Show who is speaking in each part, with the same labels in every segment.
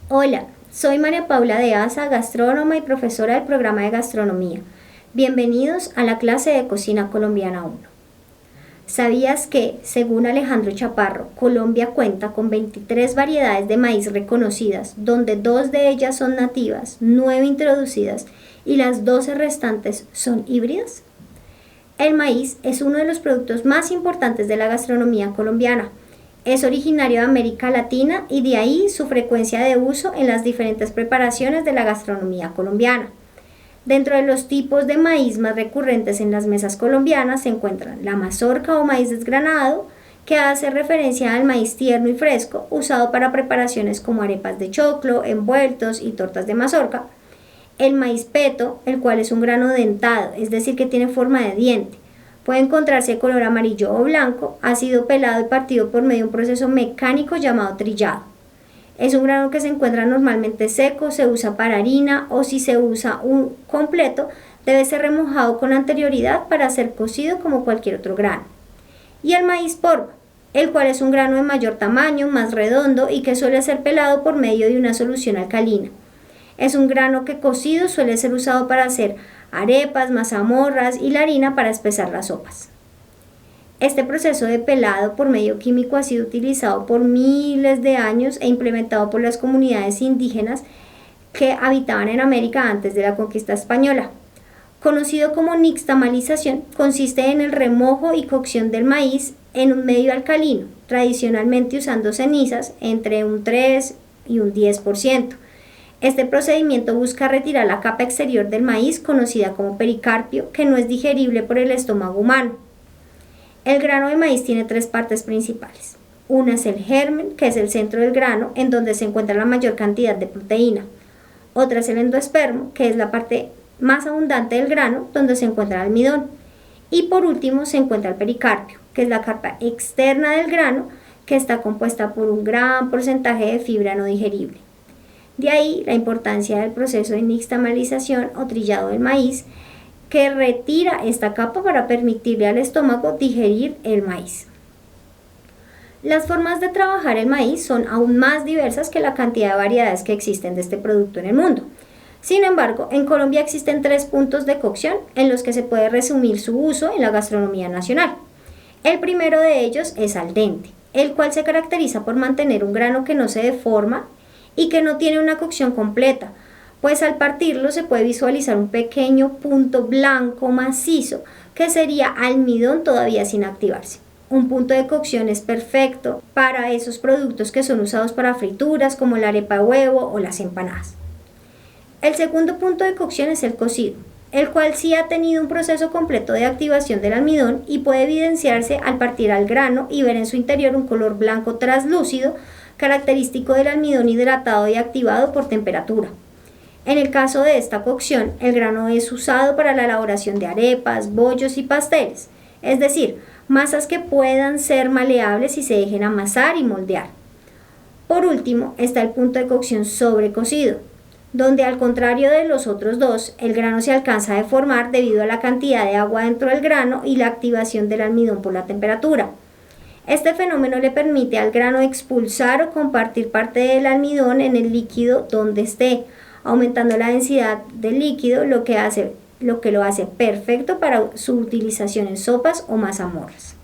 Speaker 1: Hola, soy María Paula de Asa, gastrónoma y profesora del programa de gastronomía. Bienvenidos a la clase de Cocina Colombiana 1. ¿Sabías que, según Alejandro Chaparro, Colombia cuenta con 23 variedades de maíz reconocidas, donde 2 de ellas son nativas, 9 introducidas y las 12 restantes son híbridas? El maíz es uno de los productos más importantes de la gastronomía colombiana. Es originario de América Latina y de ahí su frecuencia de uso en las diferentes preparaciones de la gastronomía colombiana. Dentro de los tipos de maíz más recurrentes en las mesas colombianas se encuentran la mazorca o maíz desgranado, que hace referencia al maíz tierno y fresco, usado para preparaciones como arepas de choclo, envueltos y tortas de mazorca. El maíz peto, el cual es un grano dentado, es decir, que tiene forma de diente. Puede encontrarse de color amarillo o blanco, ha sido pelado y partido por medio de un proceso mecánico llamado trillado. Es un grano que se encuentra normalmente seco, se usa para harina o si se usa un completo, debe ser remojado con anterioridad para ser cocido como cualquier otro grano. Y el maíz polvo, el cual es un grano de mayor tamaño, más redondo y que suele ser pelado por medio de una solución alcalina. Es un grano que cocido suele ser usado para hacer arepas, mazamorras y la harina para espesar las sopas. Este proceso de pelado por medio químico ha sido utilizado por miles de años e implementado por las comunidades indígenas que habitaban en América antes de la conquista española. Conocido como nixtamalización, consiste en el remojo y cocción del maíz en un medio alcalino, tradicionalmente usando cenizas entre un 3 y un 10%. Este procedimiento busca retirar la capa exterior del maíz, conocida como pericarpio, que no es digerible por el estómago humano. El grano de maíz tiene 3 partes principales. Una es el germen, que es el centro del grano, en donde se encuentra la mayor cantidad de proteína. Otra es el endospermo, que es la parte más abundante del grano, donde se encuentra el almidón. Y por último se encuentra el pericarpio, que es la capa externa del grano, que está compuesta por un gran porcentaje de fibra no digerible. De ahí la importancia del proceso de nixtamalización o trillado del maíz, que retira esta capa para permitirle al estómago digerir el maíz. Las formas de trabajar el maíz son aún más diversas que la cantidad de variedades que existen de este producto en el mundo. Sin embargo, en Colombia existen 3 puntos de cocción en los que se puede resumir su uso en la gastronomía nacional. El primero de ellos es al dente, el cual se caracteriza por mantener un grano que no se deforma y que no tiene una cocción completa, pues al partirlo se puede visualizar un pequeño punto blanco macizo que sería almidón todavía sin activarse. Un punto de cocción es perfecto para esos productos que son usados para frituras como la arepa de huevo o las empanadas. El segundo punto de cocción es el cocido, el cual sí ha tenido un proceso completo de activación del almidón y puede evidenciarse al partir al grano y ver en su interior un color blanco traslúcido, característico del almidón hidratado y activado por temperatura. En el caso de esta cocción, el grano es usado para la elaboración de arepas, bollos y pasteles, es decir, masas que puedan ser maleables y se dejen amasar y moldear. Por último, está el punto de cocción sobrecocido, donde al contrario de los otros dos, el grano se alcanza a deformar debido a la cantidad de agua dentro del grano y la activación del almidón por la temperatura. Este fenómeno le permite al grano expulsar o compartir parte del almidón en el líquido donde esté, aumentando la densidad del líquido, lo que lo hace perfecto para su utilización en sopas o mazamorras.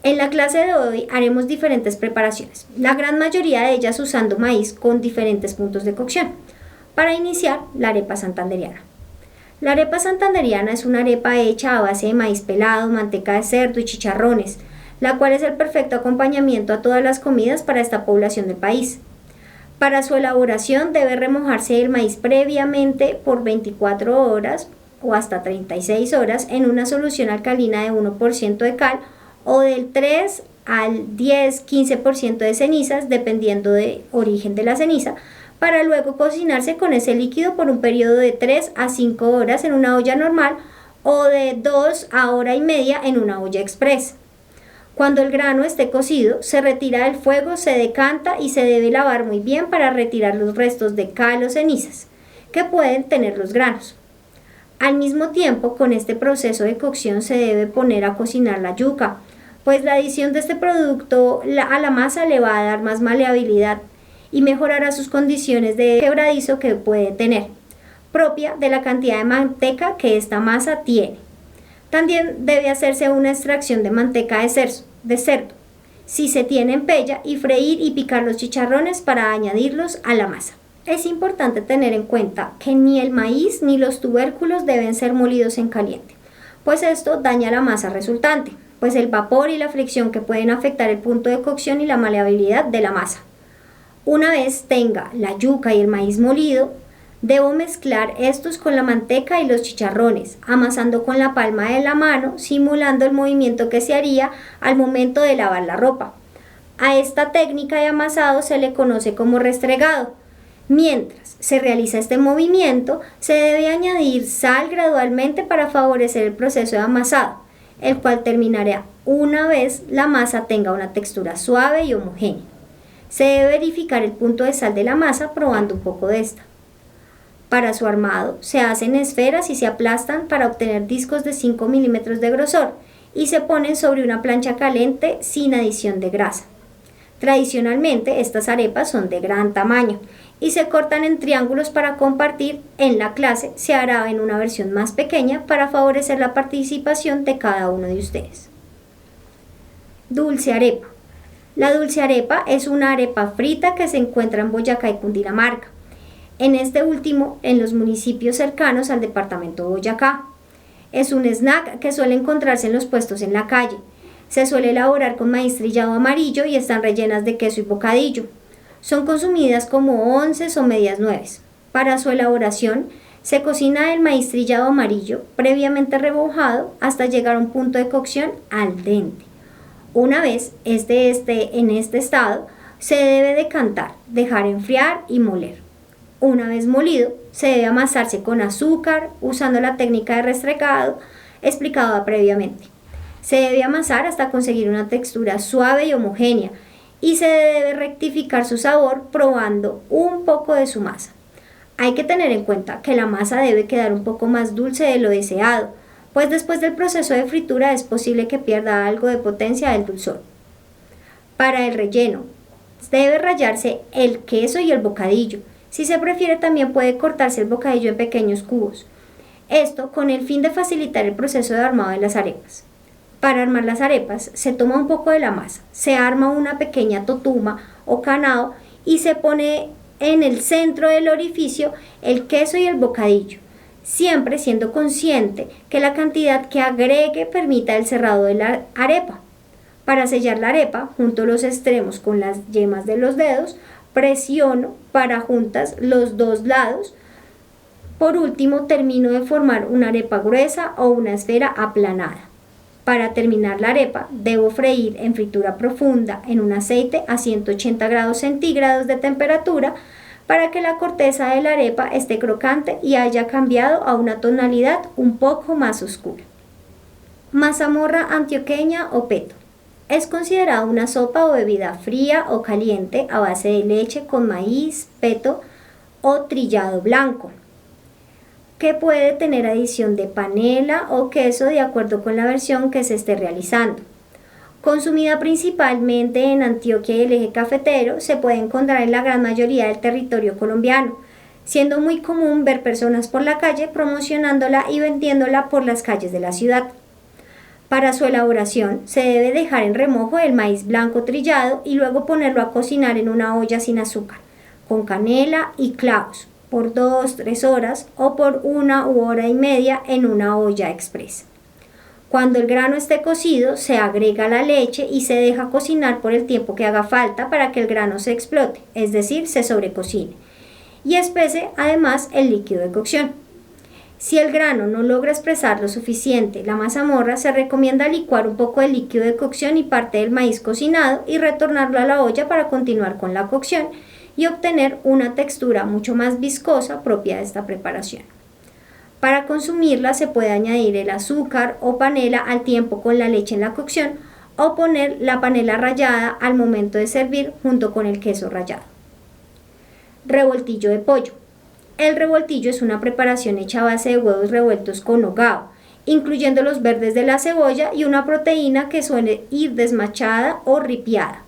Speaker 1: En la clase de hoy haremos diferentes preparaciones, la gran mayoría de ellas usando maíz con diferentes puntos de cocción. Para iniciar, la arepa santandereana. La arepa santandereana es una arepa hecha a base de maíz pelado, manteca de cerdo y chicharrones, la cual es el perfecto acompañamiento a todas las comidas para esta población del país. Para su elaboración debe remojarse el maíz previamente por 24 horas o hasta 36 horas en una solución alcalina de 1% de cal o del 3 al 10-15% de cenizas, dependiendo del origen de la ceniza, para luego cocinarse con ese líquido por un periodo de 3 a 5 horas en una olla normal o de 2 a hora y media en una olla express. Cuando el grano esté cocido, se retira del fuego, se decanta y se debe lavar muy bien para retirar los restos de cal o cenizas que pueden tener los granos. Al mismo tiempo, con este proceso de cocción se debe poner a cocinar la yuca, pues la adición de este producto a la masa le va a dar más maleabilidad y mejorará sus condiciones de quebradizo que puede tener, propia de la cantidad de manteca que esta masa tiene. También debe hacerse una extracción de manteca de cerdo, si se tiene en pella, y freír y picar los chicharrones para añadirlos a la masa. Es importante tener en cuenta que ni el maíz ni los tubérculos deben ser molidos en caliente, pues esto daña la masa resultante, pues el vapor y la fricción que pueden afectar el punto de cocción y la maleabilidad de la masa. Una vez tenga la yuca y el maíz molido, debo mezclar estos con la manteca y los chicharrones, amasando con la palma de la mano, simulando el movimiento que se haría al momento de lavar la ropa. A esta técnica de amasado se le conoce como restregado. Mientras se realiza este movimiento, se debe añadir sal gradualmente para favorecer el proceso de amasado, el cual terminará una vez la masa tenga una textura suave y homogénea. Se debe verificar el punto de sal de la masa probando un poco de esta. Para su armado, se hacen esferas y se aplastan para obtener discos de 5 milímetros de grosor y se ponen sobre una plancha caliente sin adición de grasa. Tradicionalmente, estas arepas son de gran tamaño y se cortan en triángulos para compartir. En la clase se hará en una versión más pequeña para favorecer la participación de cada uno de ustedes. Dulce arepa. La dulce arepa es una arepa frita que se encuentra en Boyacá y Cundinamarca. En este último, en los municipios cercanos al departamento de Boyacá. Es un snack que suele encontrarse en los puestos en la calle. Se suele elaborar con maíz trillado amarillo y están rellenas de queso y bocadillo. Son consumidas como onces o medias nueves. Para su elaboración, se cocina el maíz trillado amarillo previamente rebojado hasta llegar a un punto de cocción al dente. Una vez esté en este estado, se debe decantar, dejar enfriar y moler. Una vez molido, se debe amasarse con azúcar usando la técnica de restregado explicada previamente. Se debe amasar hasta conseguir una textura suave y homogénea y se debe rectificar su sabor probando un poco de su masa. Hay que tener en cuenta que la masa debe quedar un poco más dulce de lo deseado, pues después del proceso de fritura es posible que pierda algo de potencia del dulzor. Para el relleno, debe rallarse el queso y el bocadillo. Si se prefiere, también puede cortarse el bocadillo en pequeños cubos. Esto con el fin de facilitar el proceso de armado de las arepas. Para armar las arepas, se toma un poco de la masa, se arma una pequeña totuma o canado y se pone en el centro del orificio el queso y el bocadillo, siempre siendo consciente que la cantidad que agregue permita el cerrado de la arepa. Para sellar la arepa, junto los extremos con las yemas de los dedos, presiono para juntas los dos lados. Por último, termino de formar una arepa gruesa o una esfera aplanada. Para terminar la arepa, debo freír en fritura profunda en un aceite a 180 grados centígrados de temperatura para que la corteza de la arepa esté crocante y haya cambiado a una tonalidad un poco más oscura. Mazamorra antioqueña o peto. Es considerada una sopa o bebida fría o caliente a base de leche con maíz, peto o trillado blanco, que puede tener adición de panela o queso de acuerdo con la versión que se esté realizando. Consumida principalmente en Antioquia y el eje cafetero, se puede encontrar en la gran mayoría del territorio colombiano, siendo muy común ver personas por la calle promocionándola y vendiéndola por las calles de la ciudad. Para su elaboración, se debe dejar en remojo el maíz blanco trillado y luego ponerlo a cocinar en una olla sin azúcar, con canela y clavos, por 2-3 horas o por 1 hora y media en una olla express. Cuando el grano esté cocido, se agrega la leche y se deja cocinar por el tiempo que haga falta para que el grano se explote, es decir, se sobrecocine, y espese además el líquido de cocción. Si el grano no logra expresar lo suficiente la mazamorra, se recomienda licuar un poco de líquido de cocción y parte del maíz cocinado y retornarlo a la olla para continuar con la cocción y obtener una textura mucho más viscosa propia de esta preparación. Para consumirla se puede añadir el azúcar o panela al tiempo con la leche en la cocción o poner la panela rallada al momento de servir junto con el queso rallado. Revoltillo de pollo. El revoltillo es una preparación hecha a base de huevos revueltos con hogao, incluyendo los verdes de la cebolla y una proteína que suele ir desmachada o ripiada.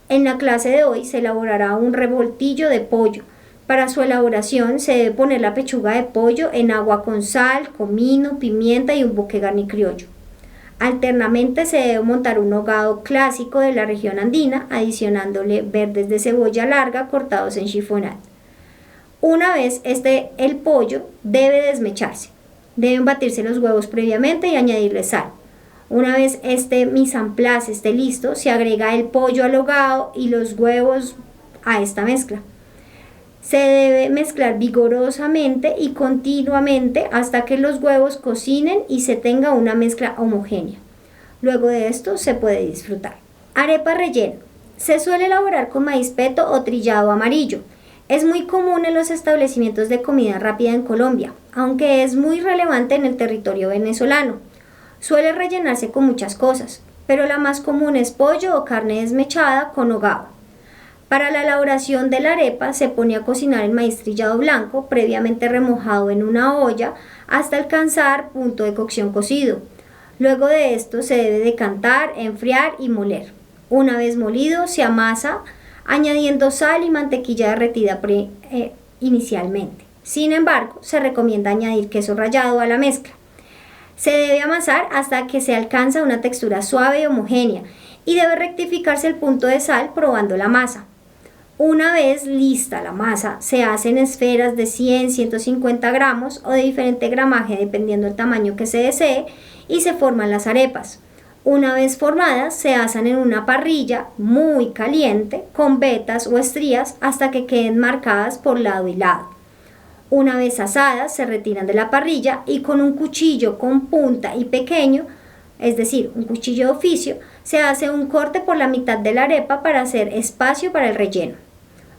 Speaker 1: En la clase de hoy se elaborará un revoltillo de pollo. Para su elaboración se debe poner la pechuga de pollo en agua con sal, comino, pimienta y un buque garni criollo. Alternamente se debe montar un hogado clásico de la región andina, adicionándole verdes de cebolla larga cortados en chiffonade. Una vez el pollo debe desmecharse. Deben batirse los huevos previamente y añadirle sal. Una vez este mise en place esté listo, se agrega el pollo al hogado y los huevos a esta mezcla. Se debe mezclar vigorosamente y continuamente hasta que los huevos cocinen y se tenga una mezcla homogénea. Luego de esto se puede disfrutar. Arepa rellena. Se suele elaborar con maíz peto o trillado amarillo. Es muy común en los establecimientos de comida rápida en Colombia, aunque es muy relevante en el territorio venezolano. Suele rellenarse con muchas cosas, pero la más común es pollo o carne desmechada con hogado. Para la elaboración de la arepa se pone a cocinar el maíz trillado blanco, previamente remojado en una olla, hasta alcanzar punto de cocción cocido. Luego de esto se debe decantar, enfriar y moler. Una vez molido se amasa añadiendo sal y mantequilla derretida inicialmente. Sin embargo, se recomienda añadir queso rallado a la mezcla. Se debe amasar hasta que se alcanza una textura suave y homogénea y debe rectificarse el punto de sal probando la masa. Una vez lista la masa, se hacen esferas de 100-150 gramos o de diferente gramaje dependiendo del tamaño que se desee y se forman las arepas. Una vez formadas, se asan en una parrilla muy caliente con vetas o estrías hasta que queden marcadas por lado y lado. Una vez asadas, se retiran de la parrilla y con un cuchillo con punta y pequeño, es decir, un cuchillo de oficio, se hace un corte por la mitad de la arepa para hacer espacio para el relleno.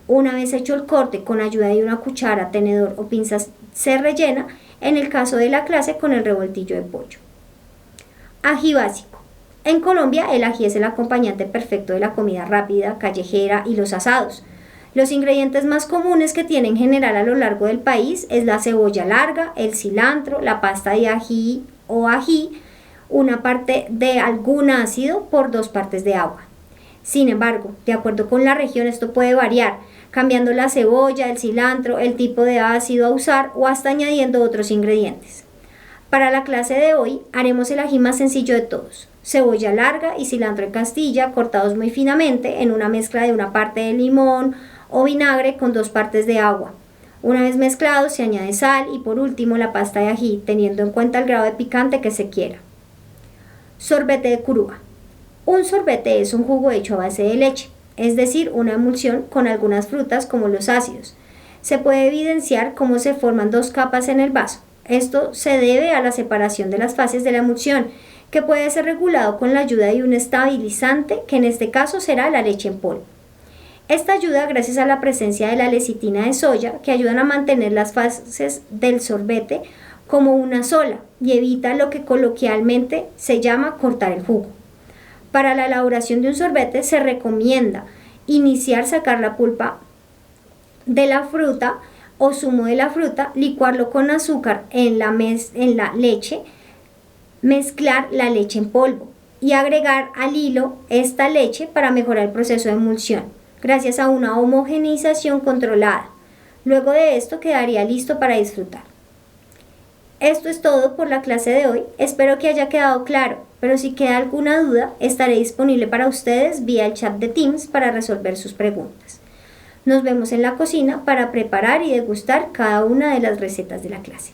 Speaker 1: Una vez hecho el corte con ayuda de una cuchara, tenedor o pinzas, se rellena, en el caso de la clase, con el revoltillo de pollo. Ají básico. En Colombia, el ají es el acompañante perfecto de la comida rápida, callejera y los asados. Los ingredientes más comunes que tiene en general a lo largo del país es la cebolla larga, el cilantro, la pasta de ají o ají, una parte de algún ácido por 2 partes de agua. Sin embargo, de acuerdo con la región esto puede variar, cambiando la cebolla, el cilantro, el tipo de ácido a usar o hasta añadiendo otros ingredientes. Para la clase de hoy haremos el ají más sencillo de todos. Cebolla larga y cilantro en castilla cortados muy finamente en una mezcla de una parte de limón o vinagre con 2 partes de agua. Una vez mezclado se añade sal y por último la pasta de ají, teniendo en cuenta el grado de picante que se quiera. Sorbete de curúa. Un sorbete es un jugo hecho a base de leche, es decir, una emulsión con algunas frutas como los ácidos. Se puede evidenciar cómo se forman 2 capas en el vaso. Esto se debe a la separación de las fases de la emulsión, que puede ser regulado con la ayuda de un estabilizante, que en este caso será la leche en polvo. Esta ayuda gracias a la presencia de la lecitina de soya, que ayudan a mantener las fases del sorbete como una sola y evita lo que coloquialmente se llama cortar el jugo. Para la elaboración de un sorbete se recomienda sacar la pulpa de la fruta o zumo de la fruta, licuarlo con azúcar en la leche, mezclar la leche en polvo y agregar al hilo esta leche para mejorar el proceso de emulsión, gracias a una homogeneización controlada. Luego de esto quedaría listo para disfrutar. Esto es todo por la clase de hoy, espero que haya quedado claro, pero si queda alguna duda estaré disponible para ustedes vía el chat de Teams para resolver sus preguntas. Nos vemos en la cocina para preparar y degustar cada una de las recetas de la clase.